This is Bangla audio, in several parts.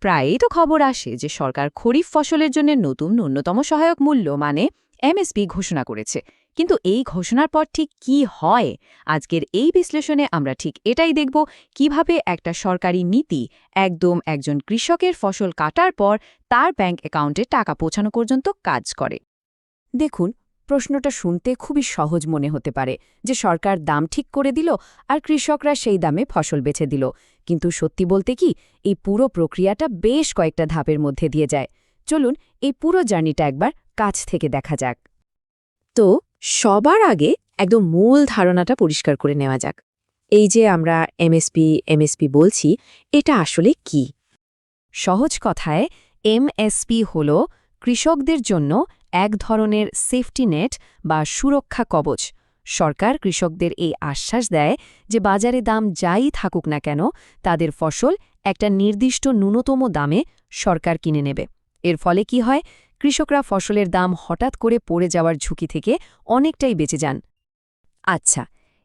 প্রায়ই তো খবর আসে যে সরকার খরিফ ফসলের জন্য নতুন ন্যূনতম সহায়ক মূল্য মানে এমএসপি ঘোষণা করেছে। কিন্তু এই ঘোষণার পর ঠিক কি হয়? আজকের এই বিশ্লেষণে আমরা ঠিক এটাই দেখব, কিভাবে একটা সরকারি নীতি একদম একজন কৃষকের ফসল কাটার পর তার ব্যাংক অ্যাকাউন্টে টাকা পৌঁছানো পর্যন্ত কাজ করে। দেখুন, প্রশ্নটা শুনতে খুবই সহজ মনে হতে পারে যে সরকার দাম ঠিক করে দিল আর কৃষকরা সেই দামে ফসল বেছে দিল। কিন্তু সত্যি বলতে কি, এই পুরো প্রক্রিয়াটা বেশ কয়েকটা ধাপের মধ্যে দিয়ে যায়। চলুন এই পুরো জার্নিটা একবার কাছ থেকে দেখা যাক। তো সবার আগে একদম মূল ধারণাটা পরিষ্কার করে নেওয়া যাক। এই যে আমরা এমএসপি বলছি, এটা আসলে কি? সহজ কথায় এমএসপি হল কৃষকদের জন্য এক ধরনের সেফটি নেট বা সুরক্ষা কবচ। সরকার কৃষকদের এই আশ্বাস দেয় যে বাজারে দাম যাই থাকুক না কেন, তাদের ফসল একটা নির্দিষ্ট ন্যূনতম দামে সরকার কিনে নেবে। এর ফলে কি হয়, কৃষকরা ফসলের দাম হঠাৎ করে পড়ে যাওয়ার ঝুঁকি থেকে অনেকটাই বেঁচে যান। আচ্ছা,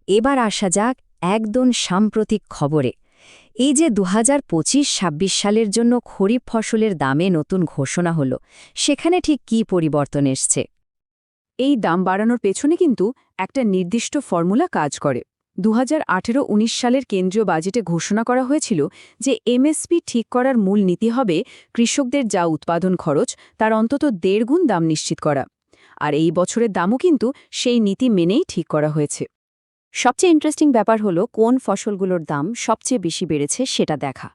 এবার আসা যাক একদম সাম্প্রতিক খবরে। এই যে 2025-26 সালের জন্য খরিফ ফসলের দামে নতুন ঘোষণা হলো, সেখানে ঠিক কী পরিবর্তন এসছে? এই দাম বাড়ানোর পেছনে কিন্তু একটা নির্দিষ্ট ফর্মুলা কাজ করে। 2018-19 সালের কেন্দ্রীয় বাজেটে ঘোষণা করা হয়েছিল যে এমএসপি ঠিক করার মূল নীতি হবে কৃষকদের যা উৎপাদন খরচ তার অন্তত 1.5 গুণ দাম নিশ্চিত করা। আর এই বছরের দামও কিন্তু সেই নীতি মেনেই ঠিক করা হয়েছে। সবচেয়ে ইন্টারেস্টিং ব্যাপার হলো কোন ফসলগুলোর দাম সবচেয়ে বেশি বেড়েছে সেটা দেখা।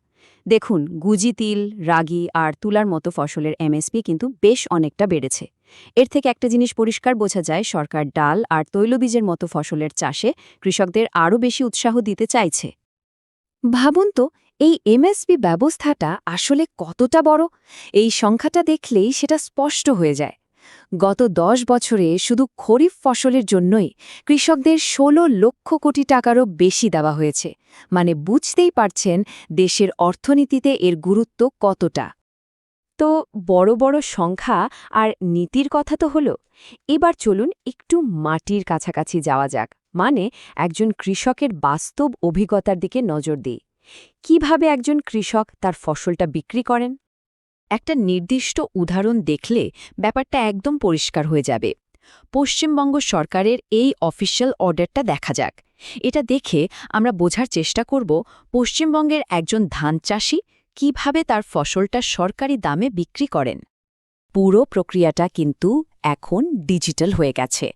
দেখুন, গুজি তিল, রাগি আর তুলার মতো ফসলের এমএসপি কিন্তু বেশ অনেকটা বেড়েছে। এর থেকে একটা জিনিস পরিষ্কার বোঝা যায়, সরকার ডাল আর তৈলবীজের মতো ফসলের চাষে কৃষকদের আরও বেশি উৎসাহ দিতে চাইছে। ভাবুন তো, এই এমএসপি ব্যবস্থাটা আসলে কতটা বড়। এই সংখ্যাটা দেখলেই সেটা স্পষ্ট হয়ে যায়। গত 10 বছরে শুধু খরিফ ফসলের জন্যই কৃষকদের 16 লক্ষ কোটি টাকারও বেশি দেওয়া হয়েছে। মানে বুঝতেই পারছেন দেশের অর্থনীতিতে এর গুরুত্ব কতটা। তো বড় বড় সংখ্যা আর নীতির কথা তো হলো, এবার চলুন একটু মাটির কাছাকাছি যাওয়া যাক। মানে একজন কৃষকের বাস্তব অভিজ্ঞতার দিকে নজর দিই। কিভাবে একজন কৃষক তার ফসলটা বিক্রি করেন? একটা নির্দিষ্ট উদাহরণ দেখলে ব্যাপারটা একদম পরিষ্কার হয়ে যাবে। পশ্চিমবঙ্গ সরকারের এই অফিসিয়াল অর্ডারটা দেখা যাক। এটা দেখে আমরা বোঝার চেষ্টা করব পশ্চিমবঙ্গের একজন ধান চাষি কিভাবে তার ফসলটা সরকারি দামে বিক্রি করেন। পুরো প্রক্রিয়াটা কিন্তু এখন ডিজিটাল হয়ে গেছে।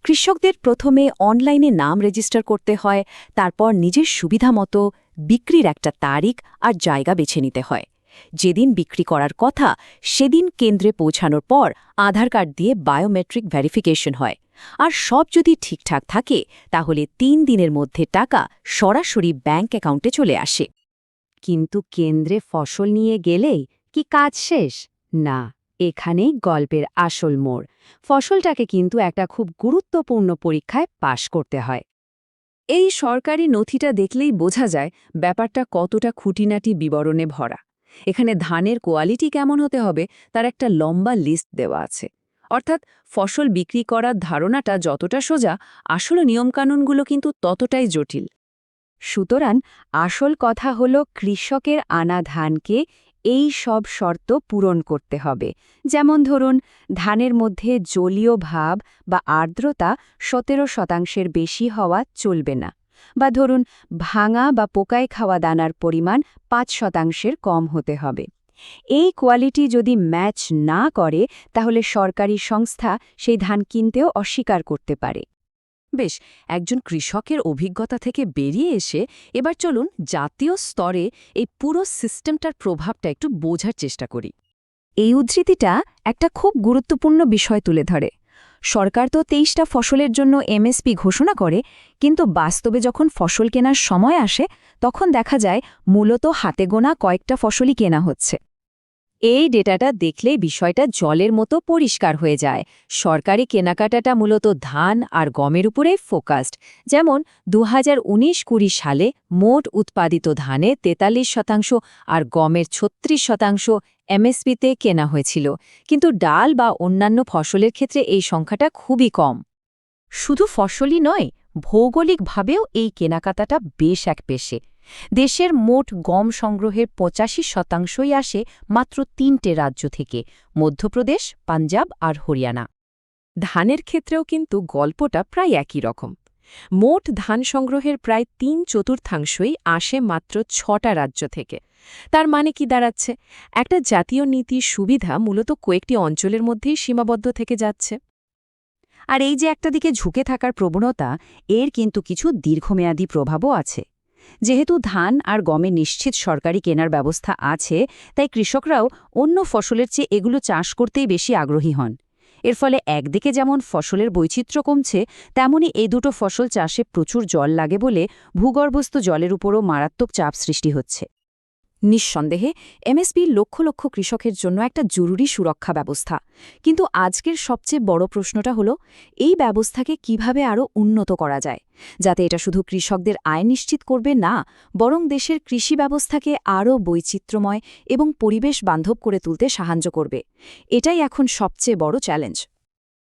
কৃষকদের প্রথমে অনলাইনে নাম রেজিস্টার করতে হয়, তারপর নিজের সুবিধা মতো বিক্রির একটা তারিখ আর জায়গা বেছে নিতে হয়। যেদিন বিক্রি করার কথা সেদিন কেন্দ্রে পৌঁছানোর পর আধার কার্ড দিয়ে বায়োমেট্রিক ভেরিফিকেশন হয়। আর সব যদি ঠিকঠাক থাকে তাহলে 3 দিনের মধ্যে টাকা সরাসরি ব্যাংক অ্যাকাউন্টে চলে আসে। কিন্তু কেন্দ্রে ফসল নিয়ে গেলেই কি কাজ শেষ? না, এখানেই গল্পের আসল মোড়। ফসলটাকে কিন্তু একটা খুব গুরুত্বপূর্ণ পরীক্ষায় পাশ করতে হয়। এই সরকারি নথিটা দেখলেই বোঝা যায় ব্যাপারটা কতটা খুঁটিনাটি বিবরণে ভরা। এখানে ধানের কোয়ালিটি কেমন হতে হবে তার একটা লম্বা লিস্ট দেওয়া আছে। অর্থাৎ ফসল বিক্রি করার ধারণাটা যতটা সোজা, আসল নিয়মকানুনগুলো কিন্তু ততটাই জটিল। সুতরাং আসল কথা হলো কৃষকের আনা ধানকে এই সব শর্ত পূরণ করতে হবে। যেমন ধরুন, ধানের মধ্যে জলীয় ভাব বা আর্দ্রতা 17% বেশি হওয়া চলবে না। বা ধরুন, ভাঙা বা পোকায় খাওয়া দানার পরিমাণ 5% কম হতে হবে। এই কোয়ালিটি যদি ম্যাচ না করে তাহলে সরকারি সংস্থা সেই ধান কিনতেও অস্বীকার করতে পারে। বেশ, একজন কৃষকের অভিজ্ঞতা থেকে বেরিয়ে এসে এবার চলুন জাতীয় স্তরে এই পুরো সিস্টেমটার প্রভাবটা একটু বোঝার চেষ্টা করি। এই উদ্ধৃতিটা একটা খুব গুরুত্বপূর্ণ বিষয় তুলে ধরে। সরকার তো 23টা ফসলের জন্য এমএসপি ঘোষণা করে, কিন্তু বাস্তবে যখন ফসল কেনার সময় আসে তখন দেখা যায় মূলত হাতে গোনা কয়েকটা ফসলই কেনা হচ্ছে। এই ডেটাটা দেখলেই বিষয়টা জলের মতো পরিষ্কার হয়ে যায়। সরকারি কেনাকাটাটা মূলত ধান আর গমের উপরেই ফোকাসড। যেমন 2019-20 সালে মোট উৎপাদিত ধানে 43% আর গমের 36% এমএসপিতে কেনা হয়েছিল। কিন্তু ডাল বা অন্যান্য ফসলের ক্ষেত্রে এই সংখ্যাটা খুবই কম। শুধু ফসলই নয়, ভৌগোলিকভাবেও এই কেনাকাটাটা বেশ একপেশে। দেশের মোট গম সংগ্রহের ৮৫% আসে মাত্র ৩টে রাজ্য থেকে: মধ্যপ্রদেশ, পাঞ্জাব আর হরিয়ানা। ধানের ক্ষেত্রেও কিন্তু গল্পটা প্রায় একই রকম। মোট ধান সংগ্রহের প্রায় ৩/৪ আসে মাত্র ৬টা রাজ্য থেকে। তার মানে কি দাঁড়াচ্ছে? একটা জাতীয় নীতির সুবিধা মূলত কয়েকটি অঞ্চলের মধ্যেই সীমাবদ্ধ থেকে যাচ্ছে। আর এই যে একটা দিকে ঝুঁকে থাকার প্রবণতা, এর কিন্তু কিছু দীর্ঘমেয়াদী প্রভাবও আছে। যেহেতু ধান আর গমে নিশ্চিত সরকারি কেনার ব্যবস্থা আছে, তাই কৃষকরাও অন্য ফসলের চেয়ে এগুলো চাষ করতেই বেশি আগ্রহী হন। এর ফলে একদিকে যেমন ফসলের বৈচিত্র্য কমছে, তেমনি এই দুটো ফসল চাষে প্রচুর জল লাগে বলে ভূগর্ভস্থ জলের উপরও মারাত্মক চাপ সৃষ্টি হচ্ছে। নিঃসন্দেহে এমএসপি লক্ষ লক্ষ কৃষকের জন্য একটা জরুরি সুরক্ষা ব্যবস্থা। কিন্তু আজকের সবচেয়ে বড় প্রশ্নটা হলো, এই ব্যবস্থাকে কিভাবে আরও উন্নত করা যায়, যাতে এটা শুধু কৃষকদের আয় নিশ্চিত করবে না, বরং দেশের কৃষি ব্যবস্থাকে আরও বৈচিত্র্যময় এবং পরিবেশ বান্ধব করে তুলতে সাহায্য করবে। এটাই এখন সবচেয়ে বড় চ্যালেঞ্জ।